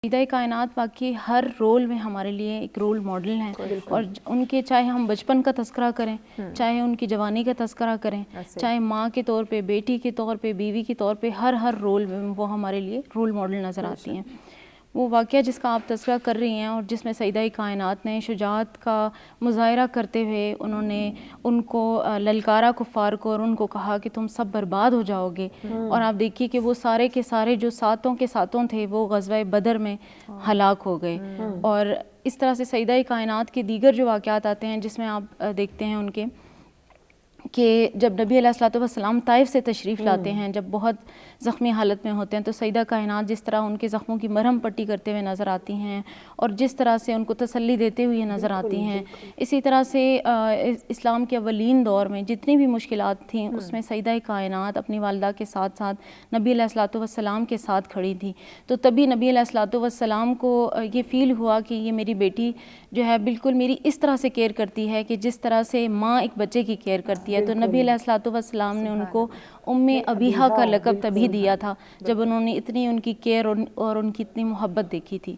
سیدہ کائنات واقعی ہر رول میں ہمارے لیے ایک رول ماڈل ہیں، اور ان کے چاہے ہم بچپن کا تذکرہ کریں، چاہے ان کی جوانی کا تذکرہ کریں، چاہے ماں کے طور پہ، بیٹی کے طور پہ، بیوی کے طور پہ، ہر رول میں وہ ہمارے لیے رول ماڈل نظر آتی ہیں۔ وہ واقعہ جس کا آپ تذکرہ کر رہی ہیں اور جس میں سیدہ کائنات نے شجاعت کا مظاہرہ کرتے ہوئے انہوں نے ان کو للکارا کفار کو اور ان کو کہا کہ تم سب برباد ہو جاؤ گے، اور آپ دیکھیے کہ وہ سارے کے سارے جو ساتوں کے ساتوں تھے وہ غزوہ بدر میں ہلاک ہو گئے۔ اور اس طرح سے سیدہ کائنات کے دیگر جو واقعات آتے ہیں جس میں آپ دیکھتے ہیں ان کے کہ جب نبی علیہ السلام طائف سے تشریف لاتے ہیں، جب بہت زخمی حالت میں ہوتے ہیں، تو سیدہ کائنات جس طرح ان کے زخموں کی مرہم پٹی کرتے ہوئے نظر آتی ہیں اور جس طرح سے ان کو تسلی دیتے ہوئے نظر آتی ہیں، اسی طرح سے اسلام کے اولین دور میں جتنی بھی مشکلات تھیں اس میں سیدہ کائنات اپنی والدہ کے ساتھ ساتھ نبی علیہ السلام کے ساتھ کھڑی تھی۔ تو تبھی نبی علیہ السلام کو یہ فیل ہوا کہ یہ میری بیٹی جو ہے بالکل میری اس طرح سے کیئر کرتی ہے کہ جس طرح سے ماں ایک بچے کی کیئر کرتی ہے۔ تو نبی علیہ السلام نے ان کو ام ابیہا کا لقب تبھی دیا تھا جب انہوں نے اتنی ان کی کیئر اور ان کی اتنی محبت دیکھی تھی۔